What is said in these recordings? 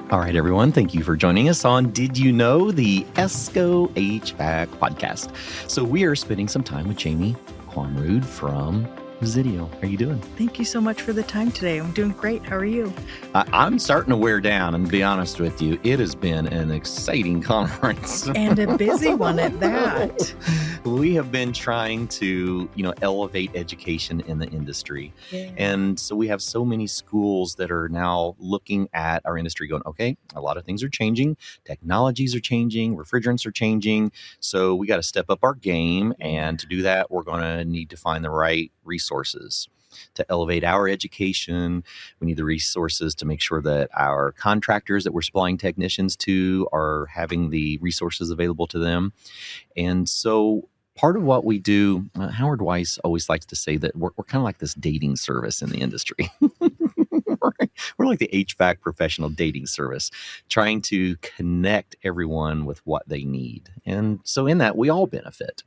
All right, everyone. Thank you for joining us on Did You Know, the ESCO HVAC podcast. So we are spending some time with Jamie Quanrud from Resideo. How are you doing? Thank you so much for the time today. I'm doing great. How are you? I'm starting to wear down, and to be honest with you, it has been an exciting conference. And a busy one at that. We have been trying to, elevate education in the industry. Yeah. And so we have so many schools that are now looking at our industry going, okay, a lot of things are changing. Technologies are changing. Refrigerants are changing. So we got to step up our game. And to do that, we're going to need to find the right resources to elevate our education. We need the resources to make sure that our contractors that we're supplying technicians to are having the resources available to them. And so part of what we do, Howard Weiss always likes to say that we're kind of like this dating service in the industry. We're like the HVAC professional dating service, trying to connect everyone with what they need. And so in that, we all benefit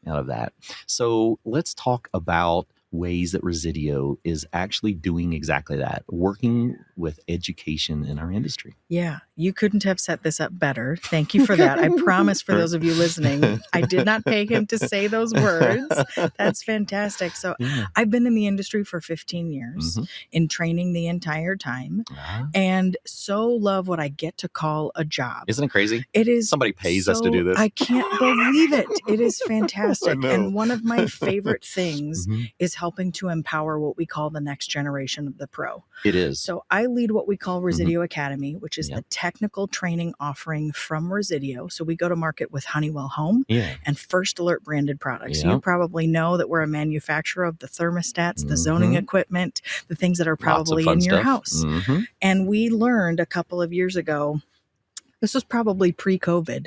out of that. So let's talk about ways that Resideo is actually doing exactly that, working with education in our industry. Yeah, you couldn't have set this up better. Thank you for that. I promise for those of you listening, I did not pay him to say those words. That's fantastic. So I've been in the industry for 15 years in training the entire time and so love what I get to call a job. Isn't it crazy? It is. Somebody pays us to do this. I can't believe it. It is fantastic. And one of my favorite things is helping to empower what we call the next generation of the pro. It is. So I lead what we call Resideo Academy, which is the technical training offering from Resideo. So we go to market with Honeywell Home and First Alert branded products. So you probably know that we're a manufacturer of the thermostats, the zoning equipment, the things that are probably in your house. And we learned a couple of years ago, this was probably pre-COVID.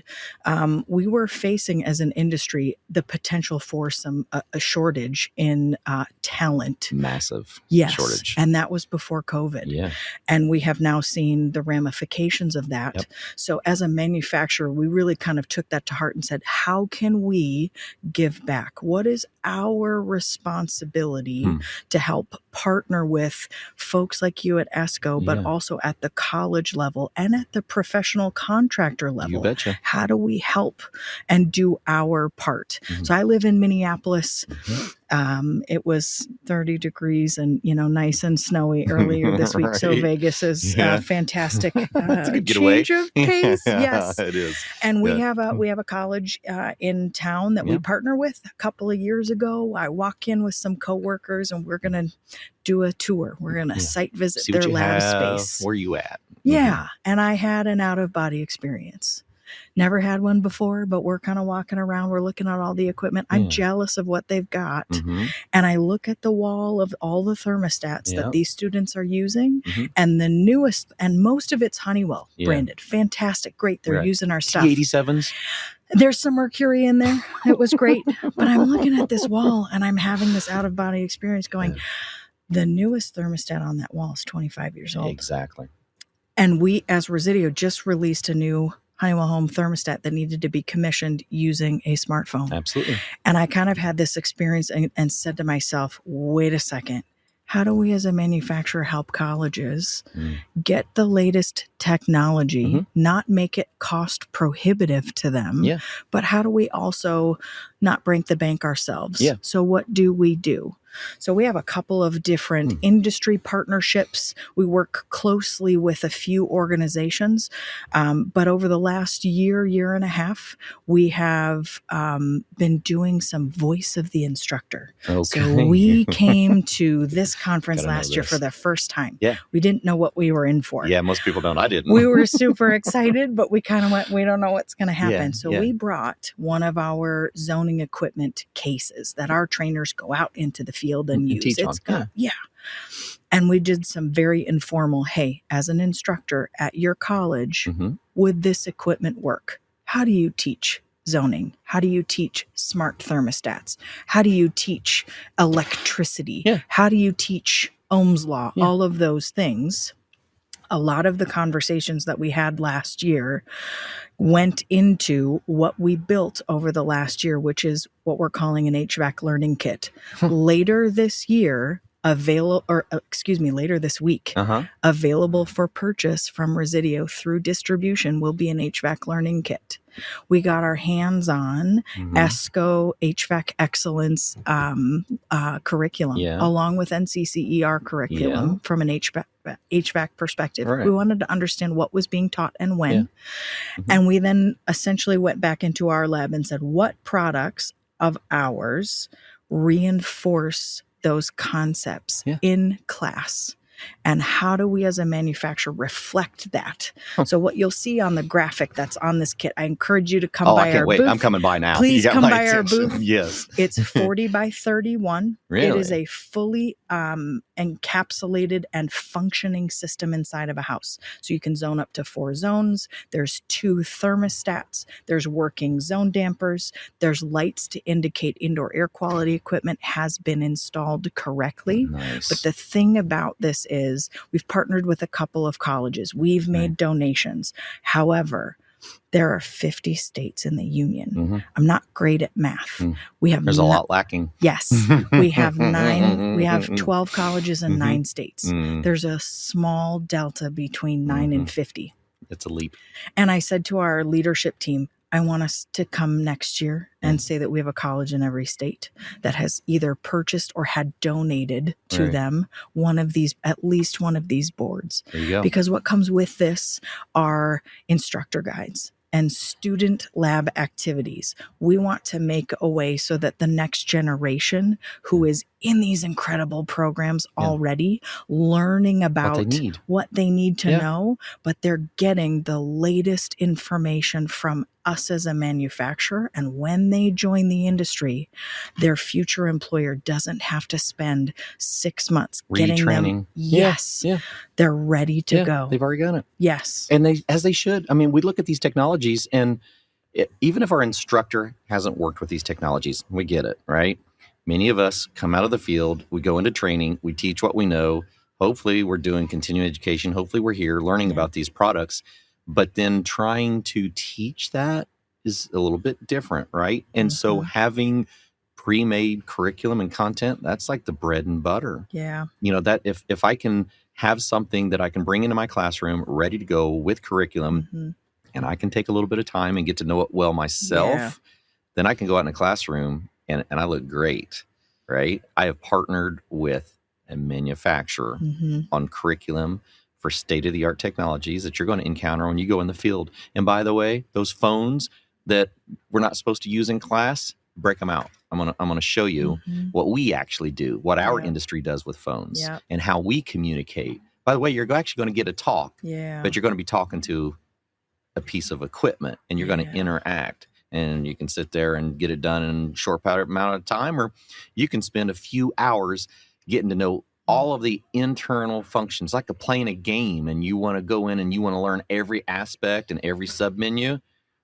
We were facing as an industry the potential for a shortage in talent. Massive shortage. And that was before COVID. Yeah. And we have now seen the ramifications of that. Yep. So as a manufacturer, we really kind of took that to heart and said, how can we give back? What is our responsibility to help partner with folks like you at ESCO, but also at the college level and at the professional contractor level? You betcha. How do we help and do our part? So I live in Minneapolis. It was 30 degrees and, nice and snowy earlier this week. So Vegas is fantastic. Change of pace. Yes, it is. And we have a college in town that we partner with. A couple of years ago, I walk in with some coworkers and we're going to do a tour. We're going to site visit their lab space. Where you at? Yeah. And I had an out-of-body experience. Never had one before, but we're kind of walking around. We're looking at all the equipment. I'm jealous of what they've got. And I look at the wall of all the thermostats that these students are using. And the newest, and most of it's Honeywell branded. Fantastic. Great. They're using our stuff. T87s. There's some mercury in there. It was great. But I'm looking at this wall and I'm having this out-of-body experience going, the newest thermostat on that wall is 25 years old. Exactly. And we, as Resideo, just released a new Honeywell Home thermostat that needed to be commissioned using a smartphone. Absolutely. And I kind of had this experience and said to myself, wait a second. How do we as a manufacturer help colleges get the latest technology, not make it cost prohibitive to them, but how do we also not break the bank ourselves? So what do we do? So we have a couple of different industry partnerships. We work closely with a few organizations. But over the last year and a half, we have been doing some voice of the instructor. Okay. So we came to this conference last year for the first time. Yeah. We didn't know what we were in for. Yeah, most people don't. I didn't. We were super excited, but we kind of went, we don't know what's going to happen. We brought one of our zoning equipment cases that our trainers go out into the field and use. Teach on. And we did some very informal, hey, as an instructor at your college, would this equipment work? How do you teach zoning? How do you teach smart thermostats? How do you teach electricity? How do you teach Ohm's law? All of those things. A lot of the conversations that we had last year went into what we built over the last year, which is what we're calling an HVAC learning kit. Later this year, later this week, Uh-huh. available for purchase from Resideo through distribution will be an HVAC learning kit. We got our hands on ESCO HVAC excellence curriculum, along with NCCER curriculum from an HVAC perspective. Right. We wanted to understand what was being taught and when. And we then essentially went back into our lab and said, what products of ours reinforce those concepts in class? And how do we as a manufacturer reflect that? So what you'll see on the graphic that's on this kit, I encourage you to come by our booth. I'm coming by now. Please come by our booth. Yes. It's 40 by 31. Really? It is a fully encapsulated and functioning system inside of a house. So you can zone up to 4 zones. There's 2 thermostats. There's working zone dampers. There's lights to indicate indoor air quality equipment has been installed correctly. Nice. But the thing about this is we've partnered with a couple of colleges. We've made donations. However, there are 50 states in the union. I'm not great at math. There's a lot lacking. Yes. We have 12 colleges in 9 states. There's a small delta between 9 and 50. It's a leap. And I said to our leadership team, I want us to come next year and say that we have a college in every state that has either purchased or had donated to them at least one of these boards. There you go. Because what comes with this are instructor guides and student lab activities. We want to make a way so that the next generation who is in these incredible programs already learning about what they need to know, but they're getting the latest information from us as a manufacturer. And when they join the industry, their future employer doesn't have to spend 6 months getting them. Yes. They're ready to go. They've already got it. Yes. And as they should. I mean, we look at these technologies and even if our instructor hasn't worked with these technologies, we get it, right? Many of us come out of the field, we go into training, we teach what we know. Hopefully we're doing continuing education. Hopefully we're here learning about these products. But then trying to teach that is a little bit different, right? And so having pre-made curriculum and content, that's like the bread and butter. Yeah. You know, that if I can have something that I can bring into my classroom ready to go with curriculum, and I can take a little bit of time and get to know it well myself, then I can go out in the classroom and I look great, right? I have partnered with a manufacturer on curriculum for state-of-the-art technologies that you're going to encounter when you go in the field. And by the way, those phones that we're not supposed to use in class, break them out. I'm gonna show you what we actually do, what our industry does with phones, and how we communicate. By the way, you're actually going to get a talk, but you're going to be talking to a piece of equipment, and you're going to interact. And you can sit there and get it done in a short amount of time, or you can spend a few hours getting to know all of the internal functions, like playing a game, and you want to go in and you want to learn every aspect and every sub-menu.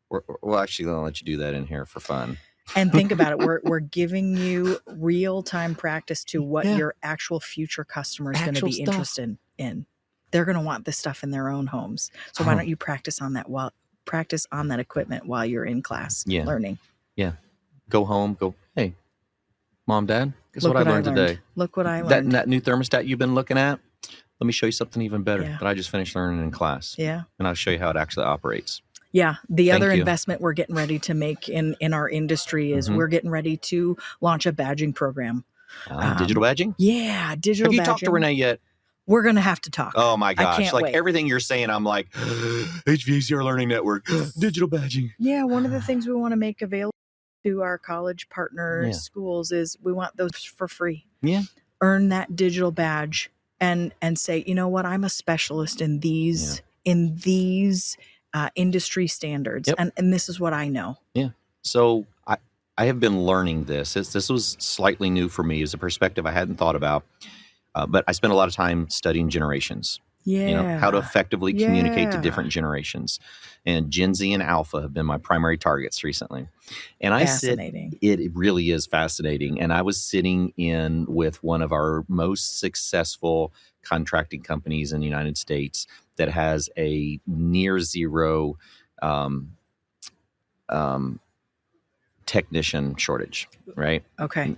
We're actually going to let you do that in here for fun. And think about it. We're giving you real-time practice to what your actual future customer is going to be interested in. They're going to want this stuff in their own homes. So why don't you practice on that equipment while you're in class learning? Yeah. Go home. Hey, Mom, Dad, guess what I learned today? Look what I learned. That new thermostat you've been looking at, let me show you something even better that I just finished learning in class. Yeah. And I'll show you how it actually operates. Yeah. The other investment we're getting ready to make in our industry is we're getting ready to launch a badging program. Digital badging? Yeah. Digital badging. Have you talked to Renee yet? We're going to have to talk. Oh my gosh. I can't wait. Everything you're saying, I'm like, HVACR Learning Network, digital badging. Yeah. One of the things we want to make available to our college partner schools is we want those for free. Yeah. Earn that digital badge and say, you know what, I'm a specialist in these industry standards. And this is what I know. Yeah. So I have been learning this. This was slightly new for me as a perspective I hadn't thought about. But I spent a lot of time studying generations. Yeah. You know, how to effectively communicate to different generations. And Gen Z and Alpha have been my primary targets recently. And it really is fascinating. And I was sitting in with one of our most successful contracting companies in the United States that has a near zero technician shortage, right? Okay.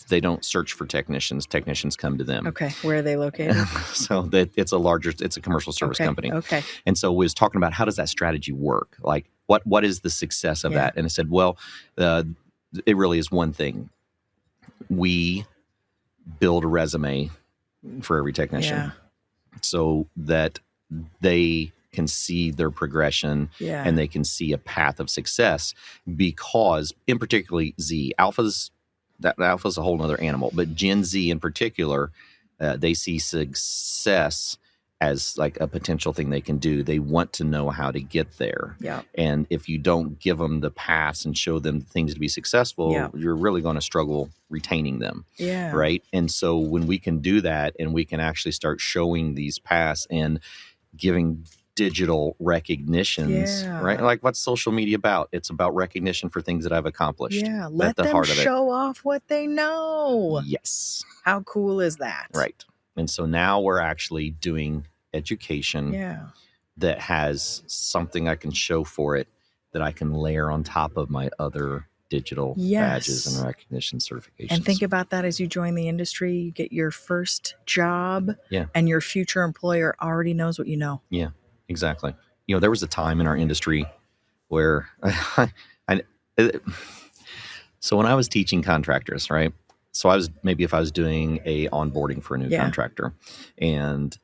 they don't search for technicians. Technicians come to them. Okay. Where are they located? So that it's a commercial service company. Okay. And so we was talking about how does that strategy work? Like what is the success of that? And I said, well, it really is one thing. We build a resume for every technician so that they can see their progression and they can see a path of success, because in particularly alpha's a whole nother animal, but Gen Z in particular, they see success as like a potential thing they can do. They want to know how to get there. Yeah. And if you don't give them the paths and show them things to be successful, you're really going to struggle retaining them. Yeah. Right. And so when we can do that and we can actually start showing these paths and giving digital recognitions, right? Like what's social media about? It's about recognition for things that I've accomplished. Yeah. Let them show off what they know. Yes. How cool is that? Right. And so now we're actually doing education that has something I can show for it that I can layer on top of my other digital badges and recognition certifications. And think about that as you join the industry, you get your first job and your future employer already knows what you know. Yeah, exactly. You know, there was a time in our industry where so when I was teaching contractors, right? So if I was doing a onboarding for a new contractor, and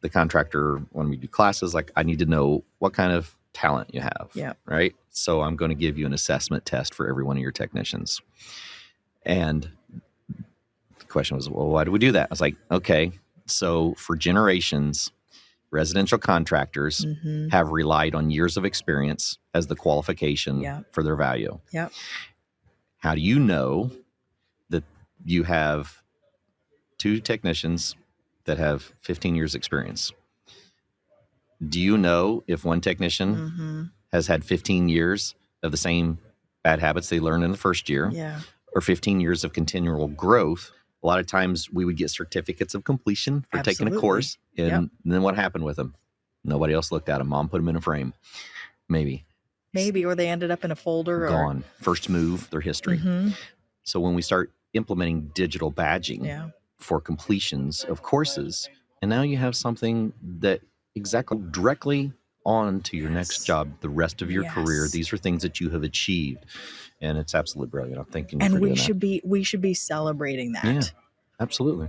the contractor, when we do classes, like I need to know what kind of talent you have, right? So I'm going to give you an assessment test for every one of your technicians. And the question was, well, why do we do that? I was like, okay, so for generations, residential contractors have relied on years of experience as the qualification for their value. Yep. How do you know that you have two technicians that have 15 years experience? Do you know if one technician has had 15 years of the same bad habits they learned in the first year or 15 years of continual growth? A lot of times we would get certificates of completion for taking a course. And then what happened with them? Nobody else looked at them. Mom put them in a frame. Maybe, or they ended up in a folder. Gone. First move, their history. So when we start implementing digital badging for completions of courses, and now you have something that directly on to your next job, the rest of your career. These are things that you have achieved, and it's absolutely brilliant. I'm thanking you for doing that. We should be celebrating that. Yeah, absolutely.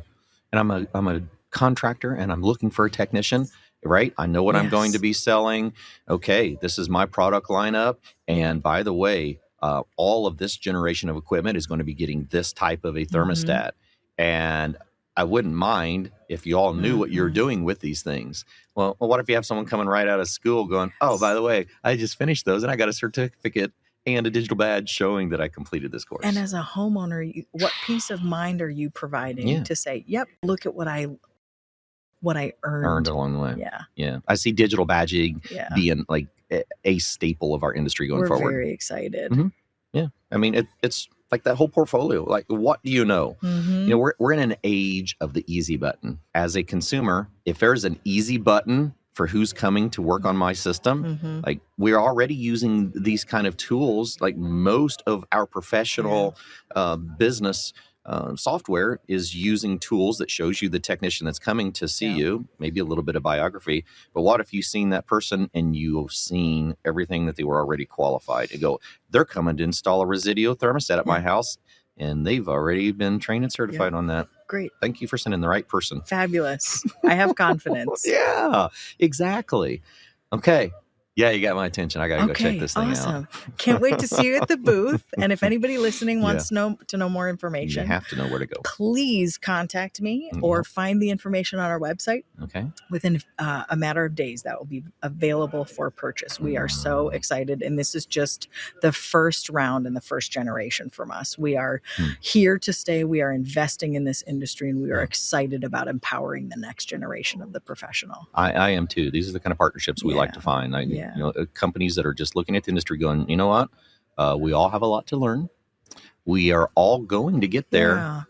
And I'm a contractor, and I'm looking for a technician. Right? I know what I'm going to be selling. Okay, this is my product lineup. And by the way, all of this generation of equipment is going to be getting this type of a thermostat. And I wouldn't mind if you all knew what you're doing with these things. Well, what if you have someone coming right out of school going, oh, by the way, I just finished those and I got a certificate and a digital badge showing that I completed this course. And as a homeowner, what peace of mind are you providing to say, yep, look at what I earned along the way. Yeah. I see digital badging being like a staple of our industry going forward. We're very excited. Yeah. I mean, it's like that whole portfolio. Like, what do you know? You know, we're in an age of the easy button. As a consumer, if there's an easy button for who's coming to work on my system, like we're already using these kind of tools. Like most of our professional business software is using tools that shows you the technician that's coming to see you, maybe a little bit of biography. But what if you've seen that person and you've seen everything that they were already qualified to go, they're coming to install a Resideo thermostat at my house, and they've already been trained and certified on that. Great. Thank you for sending the right person. Fabulous. I have confidence. Yeah, exactly. Okay. Yeah, you got my attention. I got to go check this thing out. Can't wait to see you at the booth. And if anybody listening wants to know more information, you have to know where to go. Please contact me or find the information on our website. Okay. Within a matter of days, that will be available for purchase. We are so excited. And this is just the first round and the first generation from us. We are here to stay. We are investing in this industry, and we are excited about empowering the next generation of the professional. I am too. These are the kind of partnerships we like to find. You know, companies that are just looking at the industry going, you know what? We all have a lot to learn. We are all going to get there,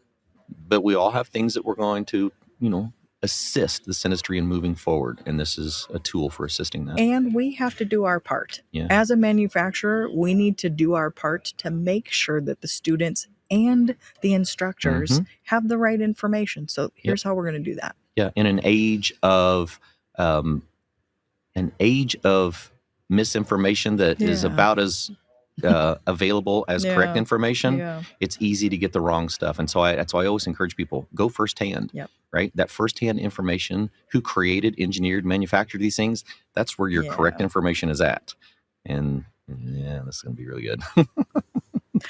but we all have things that we're going to, you know, assist this industry in moving forward. And this is a tool for assisting that. And we have to do our part. As a manufacturer, we need to do our part to make sure that the students and the instructors have the right information. So here's how we're going to do that. Yeah, in an age of misinformation that is about as available as correct information, it's easy to get the wrong stuff. And so that's why I always encourage people, go firsthand, right? That firsthand information, who created, engineered, manufactured these things, that's where your correct information is at. And this is going to be really good.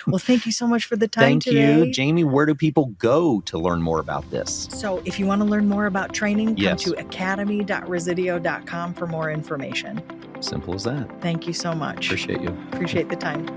Well, thank you so much for the time today. Thank you. Jamie, where do people go to learn more about this? So if you want to learn more about training, come to academy.resideo.com for more information. Simple as that. Thank you so much. Appreciate you. Appreciate the time.